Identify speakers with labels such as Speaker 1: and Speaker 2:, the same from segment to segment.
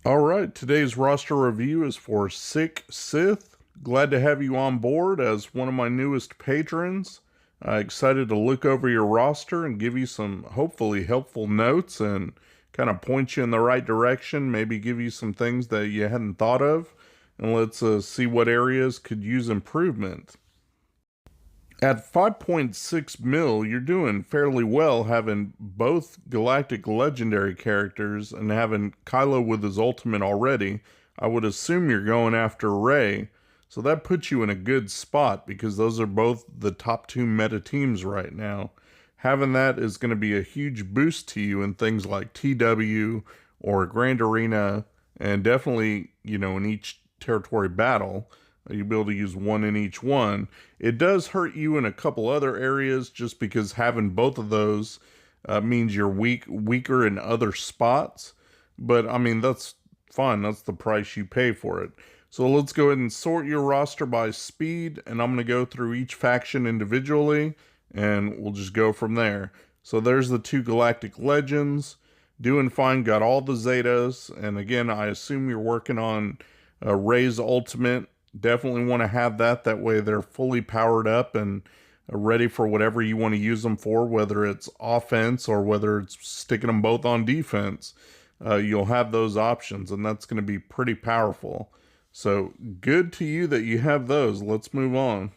Speaker 1: All right, today's roster review is for SickSith. Glad to have you on board as one of my newest patrons. Excited to look over your roster and give you some hopefully helpful notes and kind of point you in the right direction, maybe give you some things that you hadn't thought of, and let's see what areas could use improvement. At 5.6 mil, you're doing fairly well having both Galactic Legendary characters and having Kylo with his ultimate already. I would assume you're going after Rey, so that puts you in a good spot because those are both the top two meta teams right now. Having that is going to be a huge boost to you in things like TW or Grand Arena, and definitely, in each territory battle. You'll be able to use one in each one. It does hurt you in a couple other areas just because having both of those means you're weaker in other spots. But I mean, that's fine. That's the price you pay for it. So let's go ahead and sort your roster by speed, and I'm going to go through each faction individually, and we'll just go from there. So there's the two Galactic Legends. Doing fine, got all the Zetas, and again, I assume you're working on Rey's Ultimate. Definitely want to have that. That way they're fully powered up and ready for whatever you want to use them for, whether it's offense or whether it's sticking them both on defense. You'll have those options, and that's going to be pretty powerful. So good to you that you have those. Let's move on.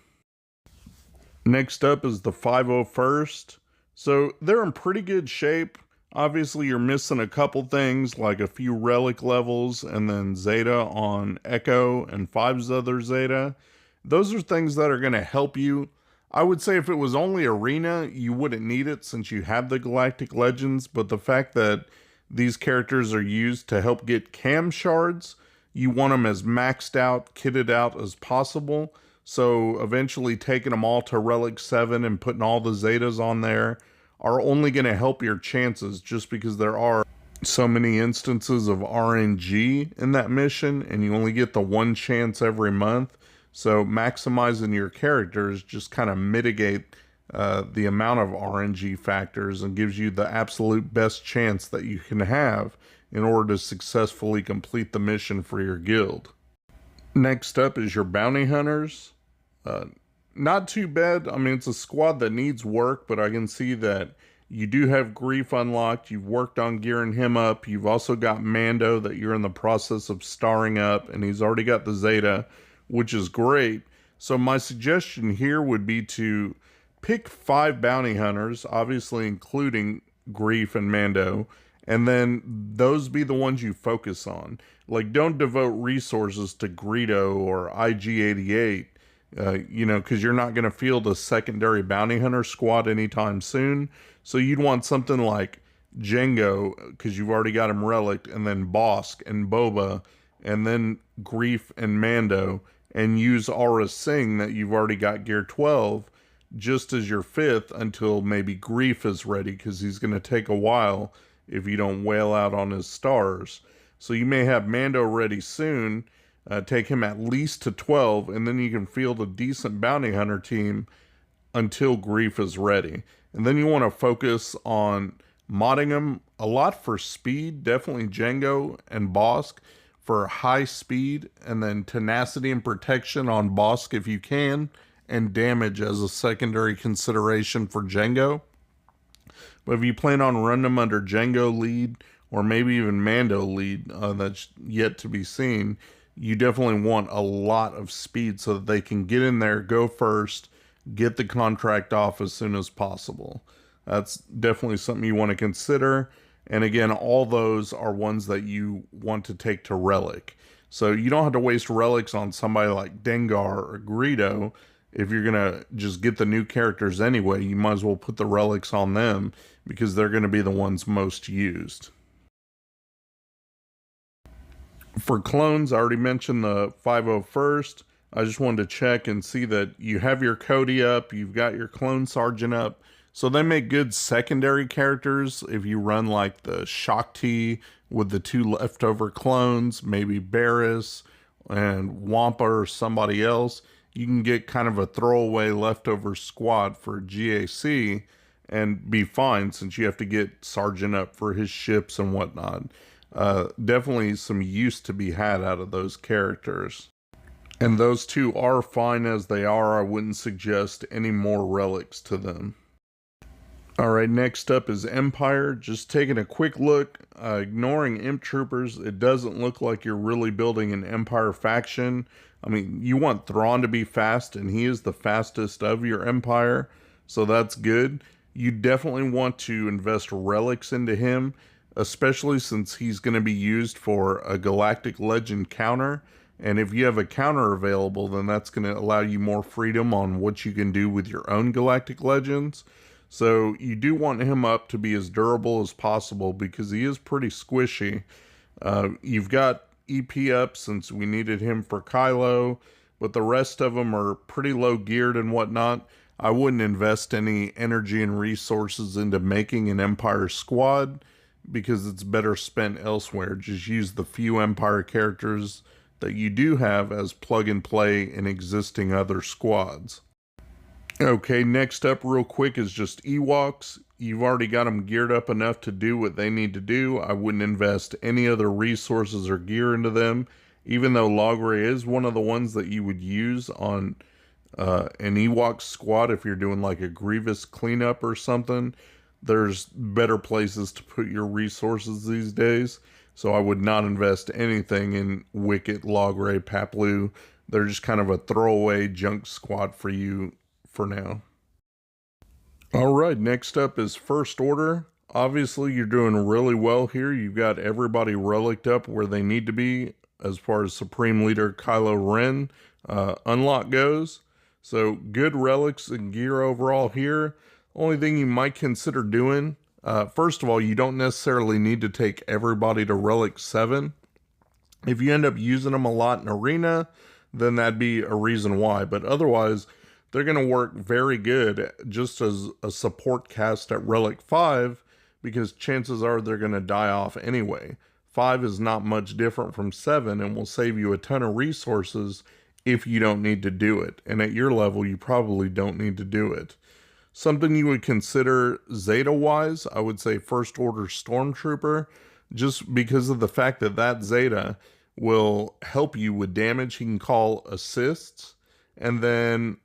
Speaker 1: Next up is the 501st. So they're in pretty good shape. Obviously, you're missing a couple things like a few relic levels and then Zeta on Echo and Five's other Zeta. Those are things that are going to help you. I would say if it was only Arena, you wouldn't need it since you have the Galactic Legends, but the fact that these characters are used to help get cam shards, you want them as maxed out, kitted out as possible. So eventually taking them all to Relic 7 and putting all the Zetas on there are only going to help your chances just because there are so many instances of RNG in that mission and you only get the one chance every month. So maximizing your characters just kind of mitigate the amount of RNG factors and gives you the absolute best chance that you can have in order to successfully complete the mission for your guild. Next up is your bounty hunters. Not too bad. I mean, it's a squad that needs work, but I can see that you do have Grief unlocked. You've worked on gearing him up. You've also got Mando that you're in the process of starring up, and he's already got the Zeta, which is great. So my suggestion here would be to pick 5 bounty hunters, obviously including Grief and Mando, and then those be the ones you focus on. Like, don't devote resources to Greedo or IG-88, because you're not going to field a secondary bounty hunter squad anytime soon. So you'd want something like Django, because you've already got him relic, and then Bosk and Boba, and then Grief and Mando, and use Aura Singh that you've already got gear 12 just as your 5th until maybe Grief is ready, because he's going to take a while if you don't wail out on his stars. So you may have Mando ready soon, take him at least to 12, and then you can field a decent bounty hunter team until Grief is ready. And then you want to focus on modding them a lot for speed, definitely Django and Bosk for high speed, and then tenacity and protection on Bosk if you can, and damage as a secondary consideration for Django. But if you plan on running them under Django lead, or maybe even Mando lead, that's yet to be seen, you definitely want a lot of speed so that they can get in there, go first, get the contract off as soon as possible. That's definitely something you want to consider. And again, all those are ones that you want to take to Relic. So you don't have to waste relics on somebody like Dengar or Greedo. If you're going to just get the new characters anyway, you might as well put the relics on them because they're going to be the ones most used. For clones, I already mentioned the 501st. I just wanted to check and see that you have your Cody up, you've got your clone sergeant up. So they make good secondary characters if you run like the Shakti with the 2 leftover clones, maybe Barriss and Wampa or somebody else. You can get kind of a throwaway leftover squad for GAC and be fine since you have to get Sergeant up for his ships and whatnot. definitely some use to be had out of those characters. And those two are fine as they are. I wouldn't suggest any more relics to them. Alright, next up is Empire. Just taking a quick look, ignoring Imp Troopers, it doesn't look like you're really building an Empire faction. I mean, you want Thrawn to be fast, and he is the fastest of your Empire, so that's good. You definitely want to invest relics into him, especially since he's going to be used for a Galactic Legend counter. And if you have a counter available, then that's going to allow you more freedom on what you can do with your own Galactic Legends. So you do want him up to be as durable as possible because he is pretty squishy. You've got EP up since we needed him for Kylo, but the rest of them are pretty low geared and whatnot. I wouldn't invest any energy and resources into making an Empire squad because it's better spent elsewhere. Just use the few Empire characters that you do have as plug and play in existing other squads. Okay, next up real quick is just Ewoks. You've already got them geared up enough to do what they need to do. I wouldn't invest any other resources or gear into them, even though Logray is one of the ones that you would use on an Ewok squad if you're doing like a Grievous cleanup or something. There's better places to put your resources these days, so I would not invest anything in Wicket, Logray, Paplu. They're just kind of a throwaway junk squad for you for now. Alright, next up is First Order. Obviously, you're doing really well here. You've got everybody relicked up where they need to be as far as Supreme Leader Kylo Ren unlock goes. So, good relics and gear overall here. Only thing you might consider doing, first of all, you don't necessarily need to take everybody to Relic 7. If you end up using them a lot in Arena, then that'd be a reason why. But otherwise, they're going to work very good just as a support cast at Relic 5 because chances are they're going to die off anyway. 5 is not much different from 7 and will save you a ton of resources if you don't need to do it. And at your level, you probably don't need to do it. Something you would consider Zeta-wise, I would say First Order Stormtrooper, just because of the fact that that Zeta will help you with damage. He can call assists, and then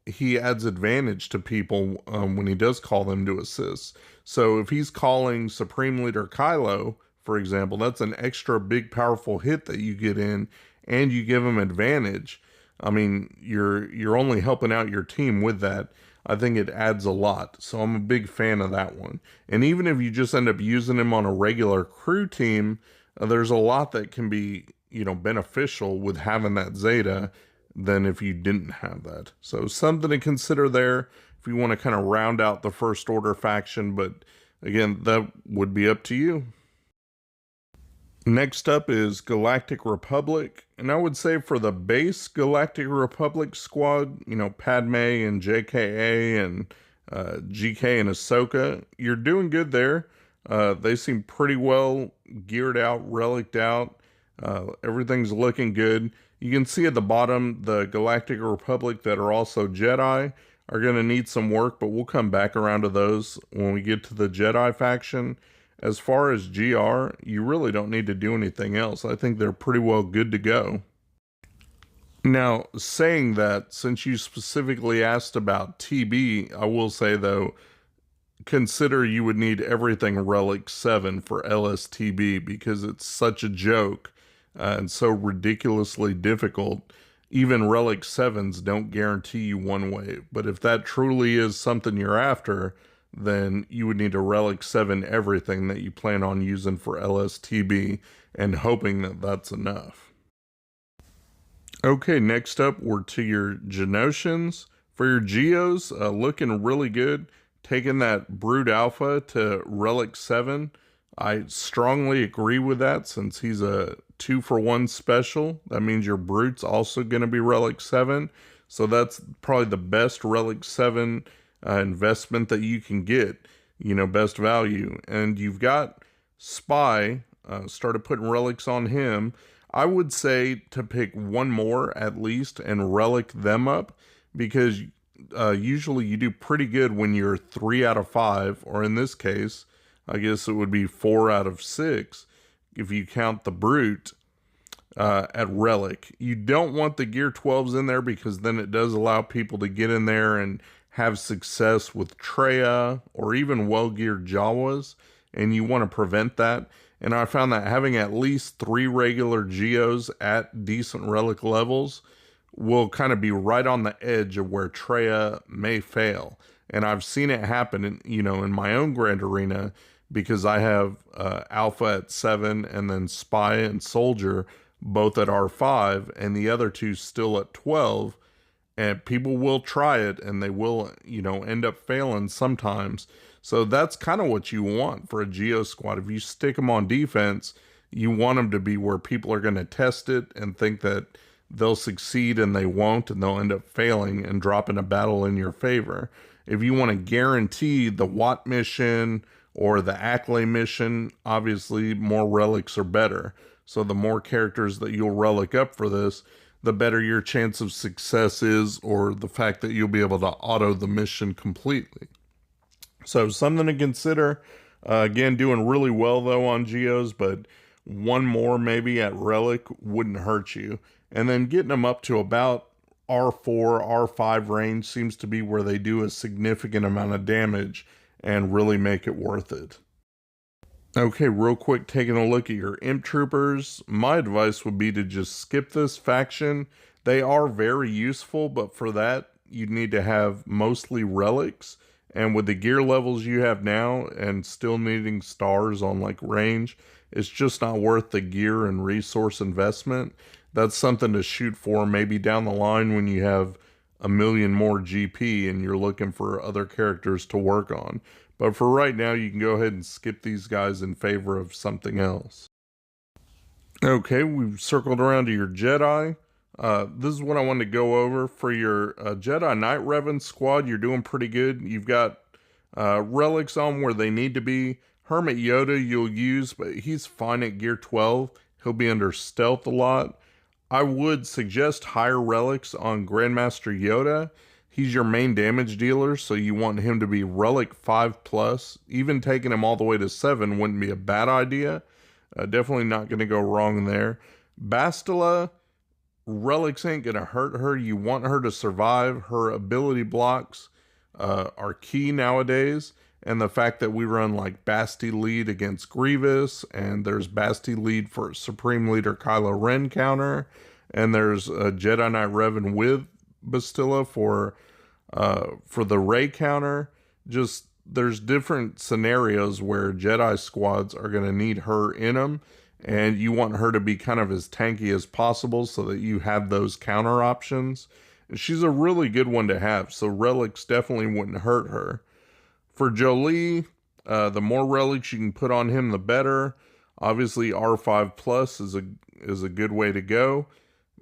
Speaker 1: he adds advantage to people when he does call them to assist. So if he's calling Supreme Leader Kylo, for example, that's an extra big powerful hit that you get in, and you give him advantage. I mean, you're only helping out your team with that. I think it adds a lot. So I'm a big fan of that one. And even if you just end up using him on a regular crew team, there's a lot that can be, beneficial with having that Zeta than if you didn't have that. So something to consider there if you want to kind of round out the First Order faction, but again, that would be up to you. Next up is Galactic Republic, and I would say for the base Galactic Republic squad, Padme and JKA and GK and Ahsoka, you're doing good there. They seem pretty well geared out, relicked out. Everything's looking good. You can see at the bottom, the Galactic Republic that are also Jedi are going to need some work, but we'll come back around to those when we get to the Jedi faction. As far as GR, you really don't need to do anything else. I think they're pretty well good to go. Now, saying that, since you specifically asked about TB, I will say, though, consider you would need everything Relic 7 for LSTB because it's such a joke and so ridiculously difficult. Even Relic 7s don't guarantee you one way, but if that truly is something you're after, then you would need to Relic 7 everything that you plan on using for LSTB and hoping that that's enough. Okay, next up, we're to your Genosians. For your Geos, looking really good. Taking that Brood Alpha to Relic 7. I strongly agree with that since he's a 2-for-1 special. That means your Brute's also going to be Relic 7. So that's probably the best Relic 7 investment that you can get, best value. And you've got Spy, started putting relics on him. I would say to pick one more at least and relic them up because usually you do pretty good when you're 3 out of 5, or in this case, I guess it would be 4 out of 6. if you count the Brute, at Relic. You don't want the Gear 12s in there because then it does allow people to get in there and have success with Treya or even well-geared Jawas, and you want to prevent that. And I found that having at least 3 regular Geos at decent Relic levels will kind of be right on the edge of where Treya may fail. And I've seen it happen in my own Grand Arena, because I have Alpha at 7 and then Spy and Soldier both at R5 and the other 2 still at 12. And people will try it and they will, end up failing sometimes. So that's kind of what you want for a Geo squad. If you stick them on defense, you want them to be where people are going to test it and think that they'll succeed, and they won't, and they'll end up failing and dropping a battle in your favor. If you want to guarantee the Watt mission or the Acklay mission, obviously more relics are better. So the more characters that you'll relic up for this, the better your chance of success is, or the fact that you'll be able to auto the mission completely. So something to consider. Again, doing really well though on Geos, but one more maybe at Relic wouldn't hurt you. And then getting them up to about R4, R5 range seems to be where they do a significant amount of damage and really make it worth it. Okay, real quick, taking a look at your Imp Troopers. My advice would be to just skip this faction. They are very useful, but for that, you need to have mostly relics. And with the gear levels you have now and still needing stars on like range, it's just not worth the gear and resource investment. That's something to shoot for maybe down the line when you have a million more GP and you're looking for other characters to work on. But for right now, you can go ahead and skip these guys in favor of something else. Okay, we've circled around to your Jedi. This is what I wanted to go over. For your Jedi Knight Revan squad, you're doing pretty good. You've got relics on where they need to be. Hermit Yoda you'll use, but he's fine at Gear 12. He'll be under stealth a lot. I would suggest higher relics on Grandmaster Yoda. He's your main damage dealer, so you want him to be Relic 5+. Even taking him all the way to 7 wouldn't be a bad idea. Definitely not going to go wrong there. Bastila, relics ain't going to hurt her. You want her to survive. Her ability blocks are key nowadays. And the fact that we run like Basti lead against Grievous, and there's Basti lead for Supreme Leader Kylo Ren counter, and there's a Jedi Knight Revan with Bastila for the Rey counter. Just there's different scenarios where Jedi squads are going to need her in them, and you want her to be kind of as tanky as possible so that you have those counter options. She's a really good one to have, so relics definitely wouldn't hurt her. For Jolie, the more relics you can put on him, the better. Obviously, R5+ is a good way to go,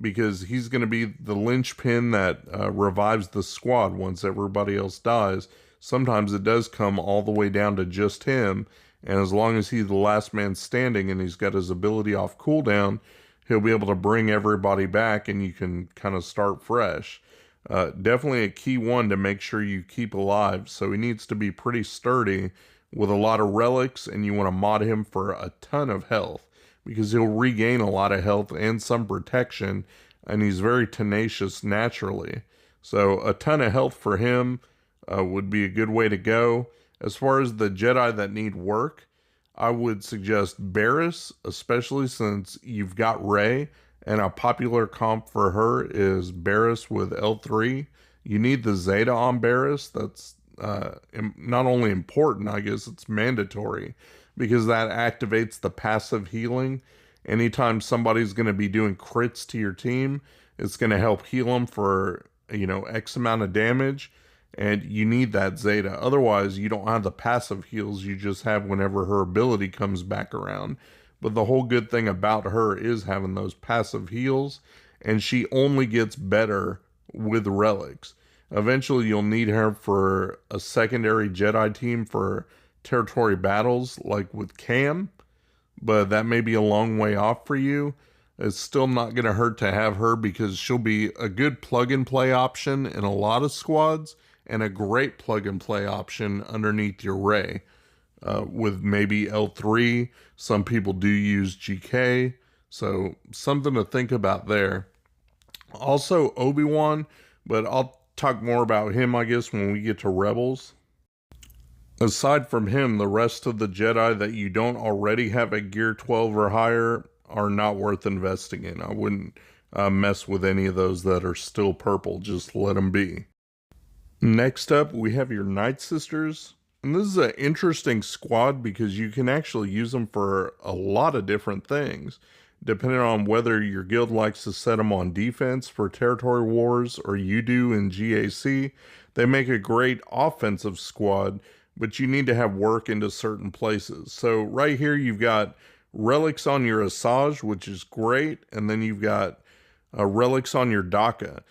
Speaker 1: because he's going to be the linchpin that revives the squad once everybody else dies. Sometimes it does come all the way down to just him, and as long as he's the last man standing and he's got his ability off cooldown, he'll be able to bring everybody back and you can kind of start fresh. Definitely a key one to make sure you keep alive, so he needs to be pretty sturdy with a lot of relics, and you want to mod him for a ton of health, because he'll regain a lot of health and some protection, and he's very tenacious naturally. So a ton of health for him would be a good way to go. As far as the Jedi that need work, I would suggest Barriss, especially since you've got Rey, and a popular comp for her is Barriss with L3. You need the Zeta on Barriss. That's not only important, I guess it's mandatory, because that activates the passive healing. Anytime somebody's going to be doing crits to your team, it's going to help heal them for, X amount of damage, and you need that Zeta. Otherwise, you don't have the passive heals you just have whenever her ability comes back around. But the whole good thing about her is having those passive heals, and she only gets better with relics. Eventually, you'll need her for a secondary Jedi team for territory battles, like with Cam, but that may be a long way off for you. It's still not going to hurt to have her, because she'll be a good plug-and-play option in a lot of squads, and a great plug-and-play option underneath your Rey. with maybe L3. Some people do use GK, so something to think about there. Also, Obi-Wan, but I'll talk more about him, I guess, when we get to Rebels. Aside from him, the rest of the Jedi that you don't already have at Gear 12 or higher are not worth investing in. I wouldn't mess with any of those that are still purple. Just let them be. Next up, we have your Night Sisters. And this is an interesting squad because you can actually use them for a lot of different things, depending on whether your guild likes to set them on defense for territory wars or you do in GAC. They make a great offensive squad, but you need to have work into certain places. So right here, you've got relics on your Asajj, which is great, and then you've got relics on your Daka.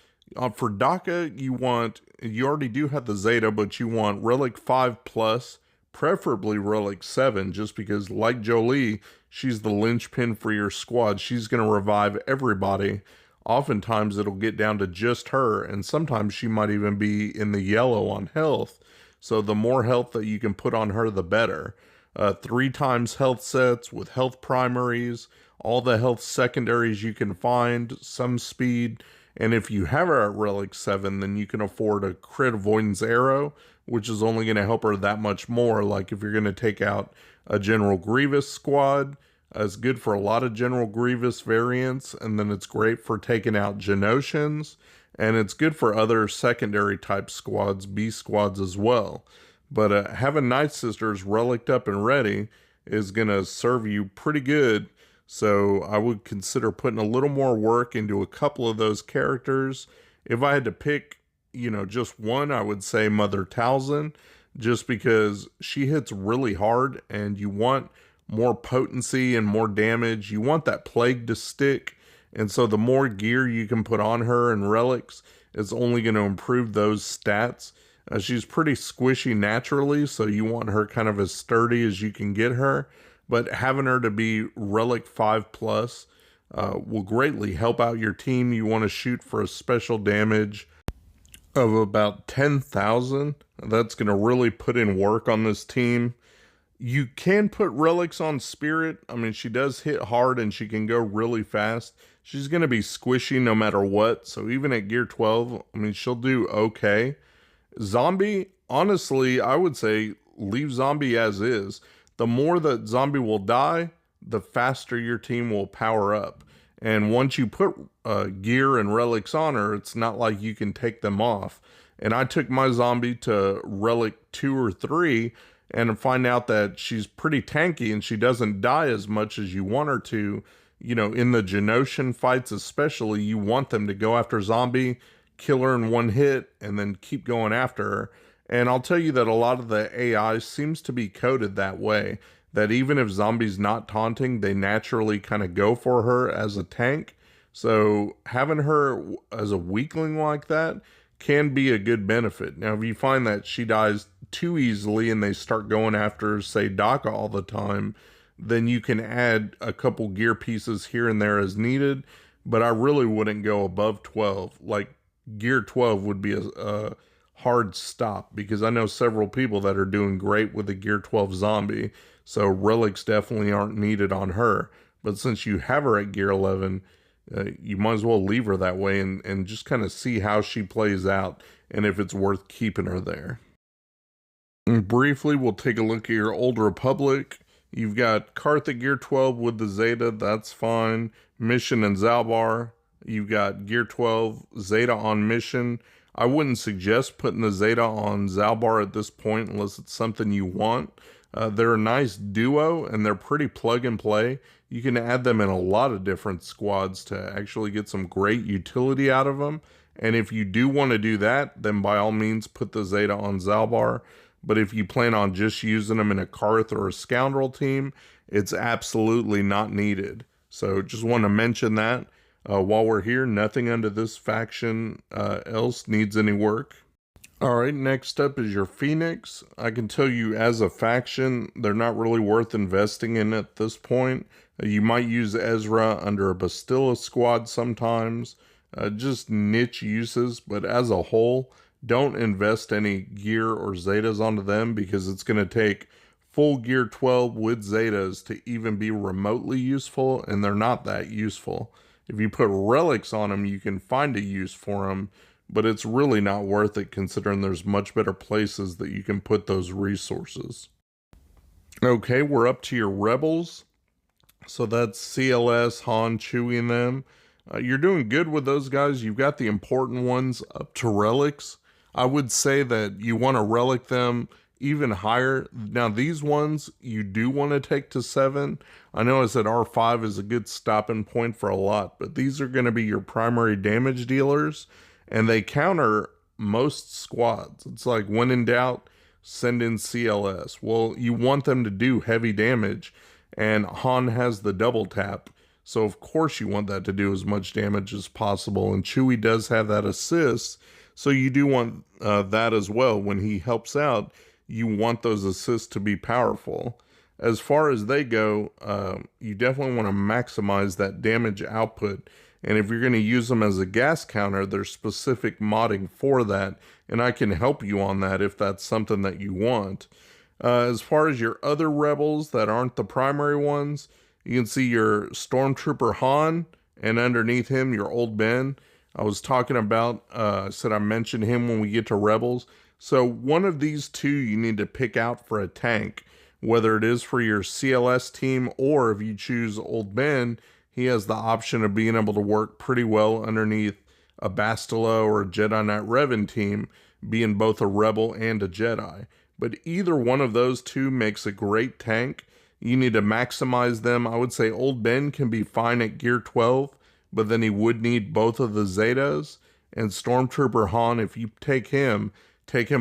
Speaker 1: For Daka, you already do have the Zeta, but you want Relic 5+, preferably Relic 7, just because, like Jolie, she's the linchpin for your squad. She's going to revive everybody. Oftentimes, it'll get down to just her, and sometimes she might even be in the yellow on health. So the more health that you can put on her, the better. 3 times health sets with health primaries, all the health secondaries you can find, some speed. And if you have her at Relic 7, then you can afford a crit avoidance arrow, which is only going to help her that much more. Like if you're going to take out a General Grievous squad, it's good for a lot of General Grievous variants, and then it's great for taking out Genosians, and it's good for other secondary type squads, B squads as well. But having Night Sisters relicked up and ready is going to serve you pretty good. So I would consider putting a little more work into a couple of those characters. If I had to pick, just one, I would say Mother Talzin, just because she hits really hard and you want more potency and more damage. You want that plague to stick. And so the more gear you can put on her and relics, it's only going to improve those stats. She's pretty squishy naturally, so you want her kind of as sturdy as you can get her. But having her to be Relic 5+ will greatly help out your team. You want to shoot for a special damage of about 10,000. That's going to really put in work on this team. You can put relics on Spirit. I mean, she does hit hard and she can go really fast. She's going to be squishy no matter what. So even at Gear 12, I mean, she'll do okay. Zombie, honestly, I would say leave Zombie as is. The more that Zombie will die, the faster your team will power up. And once you put gear and relics on her, it's not like you can take them off. And I took my Zombie to Relic 2 or 3 and find out that she's pretty tanky and she doesn't die as much as you want her to. In the Genosian fights especially, you want them to go after Zombie, kill her in one hit, and then keep going after her. And I'll tell you that a lot of the AI seems to be coded that way, that even if Zombie's not taunting, they naturally kind of go for her as a tank. So having her as a weakling like that can be a good benefit. Now, if you find that she dies too easily and they start going after, say, Daka all the time, then you can add a couple gear pieces here and there as needed. But I really wouldn't go above 12. Like, Gear 12 would be a hard stop, because I know several people that are doing great with the Gear 12 Zombie, so relics definitely aren't needed on her. But since you have her at Gear 11, you might as well leave her that way and just kind of see how she plays out and if it's worth keeping her there. And briefly, we'll take a look at your Old Republic. You've got Karth at Gear 12 with the Zeta, that's fine. Mission and Zalbar. You've got Gear 12, Zeta on Mission. I wouldn't suggest putting the Zeta on Zalbar at this point unless it's something you want. They're a nice duo and they're pretty plug and play. You can add them in a lot of different squads to actually get some great utility out of them. And if you do want to do that, then by all means put the Zeta on Zalbar. But if you plan on just using them in a Karth or a Scoundrel team, it's absolutely not needed. So just want to mention that. While we're here, nothing under this faction else needs any work. Alright, next up is your Phoenix. I can tell you as a faction, they're not really worth investing in at this point. You might use Ezra under a Bastilla squad sometimes, just niche uses, but as a whole, don't invest any gear or Zetas onto them because it's going to take full gear 12 with Zetas to even be remotely useful, and they're not that useful. If you put relics on them, you can find a use for them, but it's really not worth it considering there's much better places that you can put those resources. Okay, we're up to your rebels. So that's CLS, Han, Chewie, and them. You're doing good with those guys. You've got the important ones up to relics. I would say that you want to relic them even higher. Now, these ones you do want to take to 7. I know I said R5 is a good stopping point for a lot, but these are going to be your primary damage dealers, and they counter most squads. It's like, when in doubt, send in CLS. Well, you want them to do heavy damage, and Han has the double tap, so of course you want that to do as much damage as possible, and Chewie does have that assist, so you do want that as well. When he helps out, you want those assists to be powerful. As far as they go, you definitely want to maximize that damage output, and if you're going to use them as a gas counter, there's specific modding for that, and I can help you on that if that's something that you want. As far as your other rebels that aren't the primary ones, you can see your Stormtrooper Han, and underneath him, your Old Ben. I was talking about, I said I mentioned him when we get to rebels. So one of these two you need to pick out for a tank, whether it is for your CLS team, or if you choose Old Ben, he has the option of being able to work pretty well underneath a Bastila or a Jedi Knight Revan team, being both a rebel and a Jedi. But either one of those two makes a great tank. You need to maximize them. I would say Old Ben can be fine at gear 12, but then he would need both of the Zetas. And Stormtrooper Han, if you take him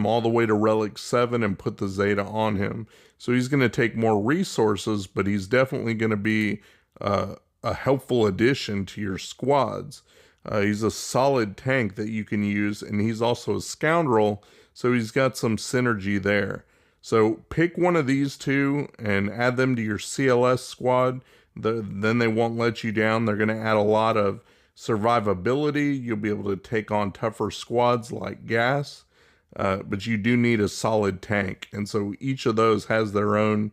Speaker 1: all the way to Relic 7 and put the Zeta on him. So he's going to take more resources, but he's definitely going to be a helpful addition to your squads. He's a solid tank that you can use, and he's also a scoundrel, so he's got some synergy there. So pick one of these two and add them to your CLS squad. Then they won't let you down. They're going to add a lot of survivability. You'll be able to take on tougher squads like gas. But you do need a solid tank. And so each of those has their own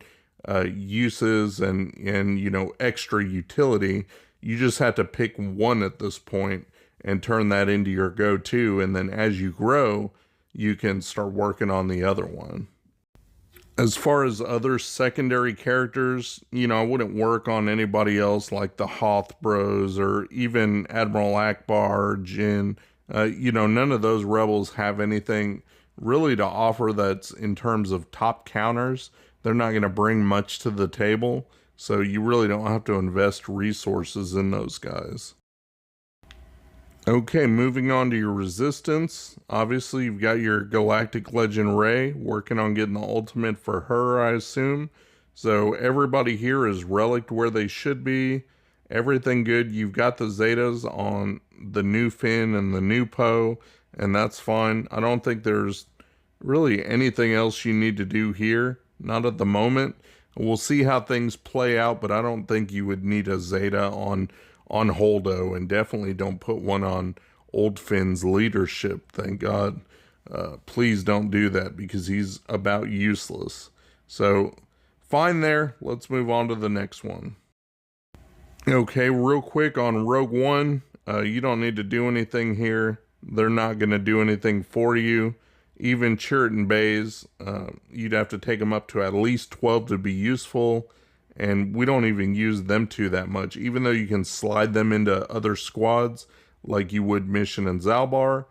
Speaker 1: uses and extra utility. You just have to pick one at this point and turn that into your go-to. And then as you grow, you can start working on the other one. As far as other secondary characters, I wouldn't work on anybody else like the Hoth Bros or even Admiral Akbar or Jin. None of those rebels have anything really to offer that's in terms of top counters. They're not going to bring much to the table, so you really don't have to invest resources in those guys. Okay, moving on to your resistance. Obviously, you've got your Galactic Legend Rey, working on getting the ultimate for her, I assume. So everybody here is relicked where they should be. Everything good. You've got the Zetas on the new Finn and the new Poe, and that's fine. I don't think there's really anything else you need to do here. Not at the moment. We'll see how things play out, but I don't think you would need a Zeta on Holdo, and definitely don't put one on Old Finn's leadership, thank God. Please don't do that, because he's about useless. So, fine there. Let's move on to the next one. Okay, real quick on Rogue One. You don't need to do anything here. They're not going to do anything for you. Even Chirrut Bays, you'd have to take them up to at least 12 to be useful. And we don't even use them two that much. Even though you can slide them into other squads like you would Mission and Zalbar,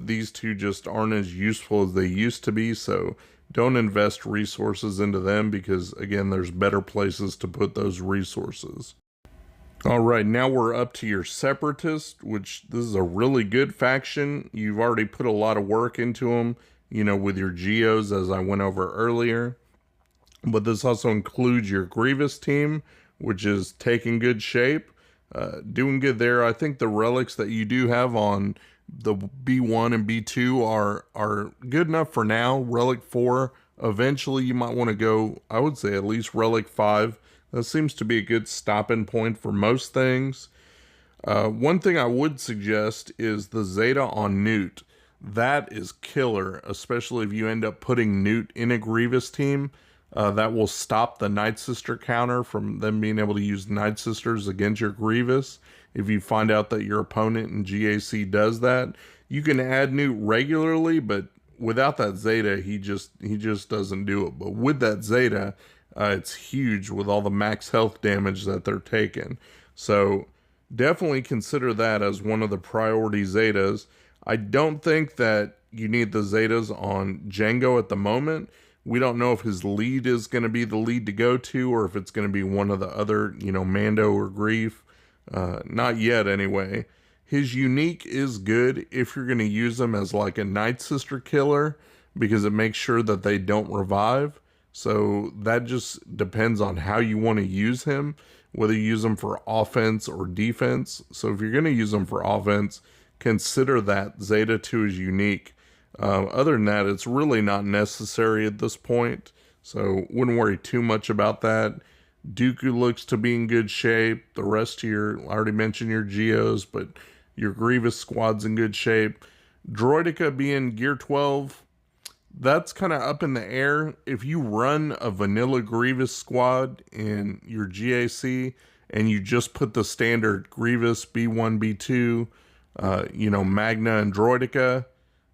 Speaker 1: these two just aren't as useful as they used to be. So don't invest resources into them, because again, there's better places to put those resources. All right, now we're up to your Separatist, which this is a really good faction. You've already put a lot of work into them, with your Geos, as I went over earlier. But this also includes your Grievous team, which is taking good shape, doing good there. I think the relics that you do have on the B1 and B2 are good enough for now. Relic 4, eventually you might want to go, I would say at least Relic 5. That seems to be a good stopping point for most things. One thing I would suggest is the Zeta on Newt. That is killer, especially if you end up putting Newt in a Grievous team. That will stop the Night Sister counter from them being able to use Night Sisters against your Grievous. If you find out that your opponent in GAC does that, you can add Newt regularly, but without that Zeta, he just doesn't do it. But with that Zeta, it's huge with all the max health damage that they're taking. So definitely consider that as one of the priority Zetas. I don't think that you need the Zetas on Django at the moment. We don't know if his lead is going to be the lead to go to, or if it's going to be one of the other, Mando or Grief. Not yet, anyway. His unique is good if you're going to use him as like a Night Sister killer, because it makes sure that they don't revive. So that just depends on how you want to use him, whether you use him for offense or defense. So if you're going to use him for offense, consider that Zeta 2 is unique. Other than that, it's really not necessary at this point, so wouldn't worry too much about that. Dooku looks to be in good shape. The rest of I already mentioned your Geos, but your Grievous squad's in good shape. Droideka being Gear 12, that's kind of up in the air. If you run a vanilla Grievous squad in your GAC and you just put the standard Grievous B1, B2, Magna and Droideka,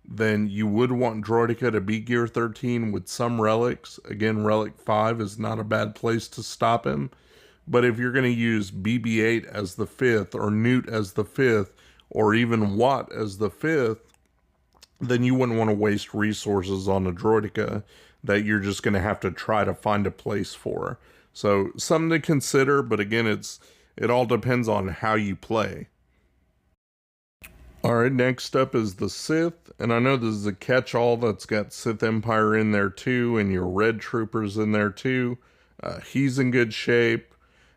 Speaker 1: then you would want Droideka to be Gear 13 with some relics. Again, Relic 5 is not a bad place to stop him. But if you're going to use BB-8 as the 5th, or Newt as the 5th, or even Watt as the 5th, then you wouldn't want to waste resources on a Droideka that you're just going to have to try to find a place for. So something to consider, but again, it all depends on how you play. Alright, next up is the Sith, and I know this is a catch-all that's got Sith Empire in there too, and your Red Troopers in there too. He's in good shape.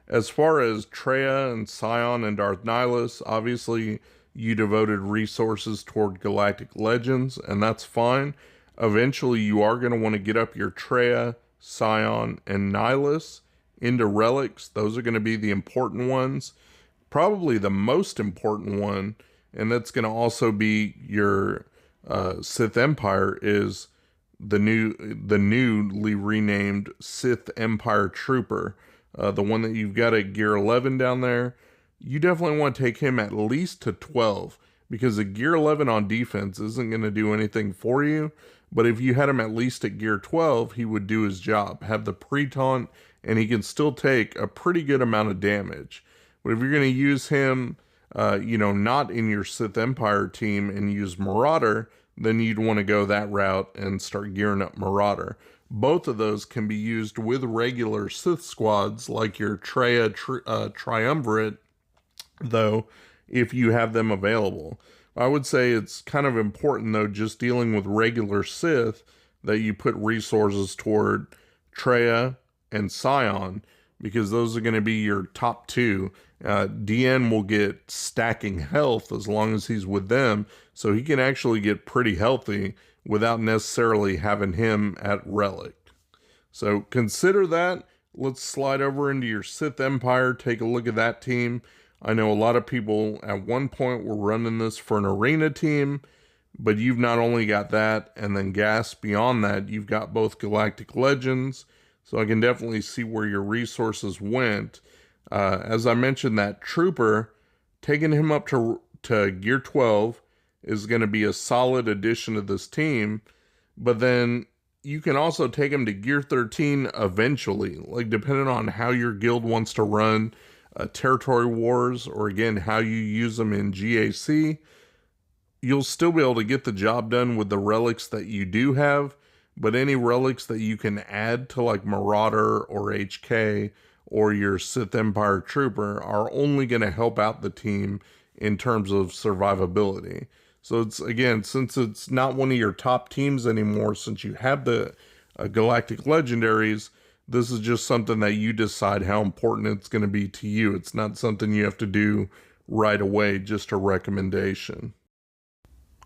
Speaker 1: As far as Traya and Scion and Darth Nihilus, obviously you devoted resources toward Galactic Legends, and that's fine. Eventually you are going to want to get up your Traya, Scion, and Nihilus into relics. Those are going to be the important ones. Probably the most important one, and that's going to also be your Sith Empire, is the newly renamed Sith Empire Trooper. The one that you've got at Gear 11 down there. You definitely want to take him at least to 12, because a Gear 11 on defense isn't going to do anything for you. But if you had him at least at Gear 12, he would do his job. Have the pre-taunt, and he can still take a pretty good amount of damage. But if you're going to use him, not in your Sith Empire team and use Marauder, then you'd want to go that route and start gearing up Marauder. Both of those can be used with regular Sith squads, like your Traya Triumvirate, though, if you have them available. I would say it's kind of important, though, just dealing with regular Sith, that you put resources toward Traya and Scion, because those are going to be your top two. DN will get stacking health as long as he's with them, so he can actually get pretty healthy without necessarily having him at Relic. So consider that. Let's slide over into your Sith Empire, take a look at that team. I know a lot of people at one point were running this for an arena team, but you've not only got that, and then gas beyond that, you've got both Galactic Legends, so I can definitely see where your resources went. As I mentioned, that Trooper, taking him up to Gear 12 is going to be a solid addition to this team, but then you can also take him to Gear 13 eventually, like depending on how your guild wants to run territory wars, or again, how you use them in GAC. You'll still be able to get the job done with the relics that you do have, but any relics that you can add to like Marauder or HK or your Sith Empire Trooper are only going to help out the team in terms of survivability. So it's, again, since it's not one of your top teams anymore, since you have the Galactic Legendaries, this is just something that you decide how important it's going to be to you. It's not something you have to do right away, just a recommendation.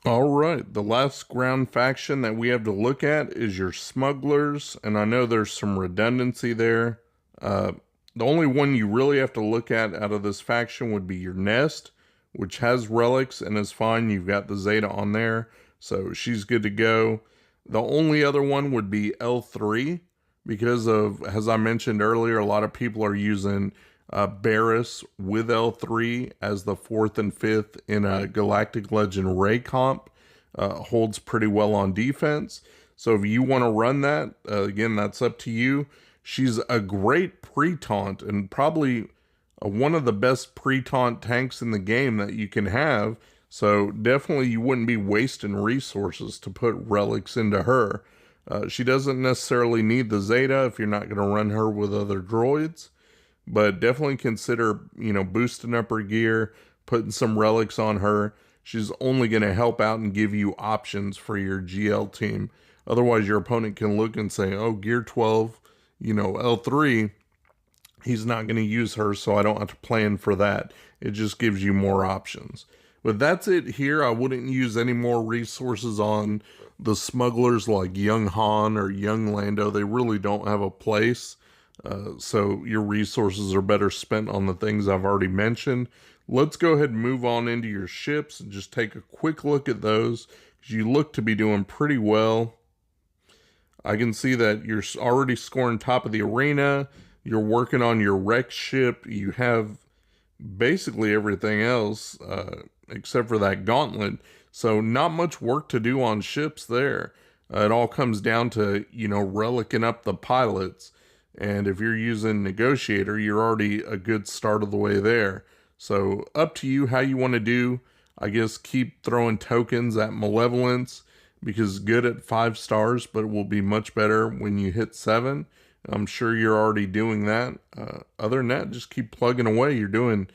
Speaker 1: Alright, the last ground faction that we have to look at is your Smugglers, and I know there's some redundancy there. The only one you really have to look at out of this faction would be your Nest, which has relics and is fine. You've got the Zeta on there, so she's good to go. The only other one would be L3, because of, as I mentioned earlier, a lot of people are using Barris with L3 as the 4th and 5th in a Galactic Legend Ray comp. Holds pretty well on defense. So if you want to run that, again, that's up to you. She's a great pre-taunt and probably one of the best pre-taunt tanks in the game that you can have. So definitely you wouldn't be wasting resources to put relics into her. She doesn't necessarily need the Zeta if you're not going to run her with other droids, but definitely consider, boosting up her gear, putting some relics on her. She's only going to help out and give you options for your GL team. Otherwise, your opponent can look and say, oh, gear 12, L3, he's not going to use her, so I don't have to plan for that. It just gives you more options. But that's it here. I wouldn't use any more resources on the smugglers like Young Han or Young Lando. They really don't have a place. So your resources are better spent on the things I've already mentioned. Let's go ahead and move on into your ships and just take a quick look at those, because you look to be doing pretty well. I can see that you're already scoring top of the arena. You're working on your wreck ship. You have basically everything else except for that gauntlet. So not much work to do on ships there. It all comes down to, relicing up the pilots. And if you're using Negotiator, you're already a good start of the way there. So up to you how you want to do. I guess keep throwing tokens at Malevolence, because good at 5 stars, but it will be much better when you hit 7. I'm sure you're already doing that. Other than that, just keep plugging away. You're doing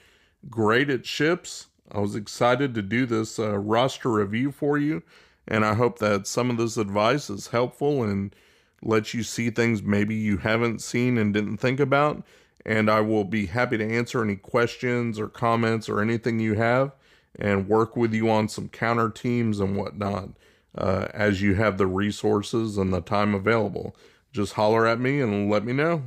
Speaker 1: great at ships. I was excited to do this roster review for you, and I hope that some of this advice is helpful and lets you see things maybe you haven't seen and didn't think about. And I will be happy to answer any questions or comments or anything you have, and work with you on some counter teams and whatnot as you have the resources and the time available. Just holler at me and let me know.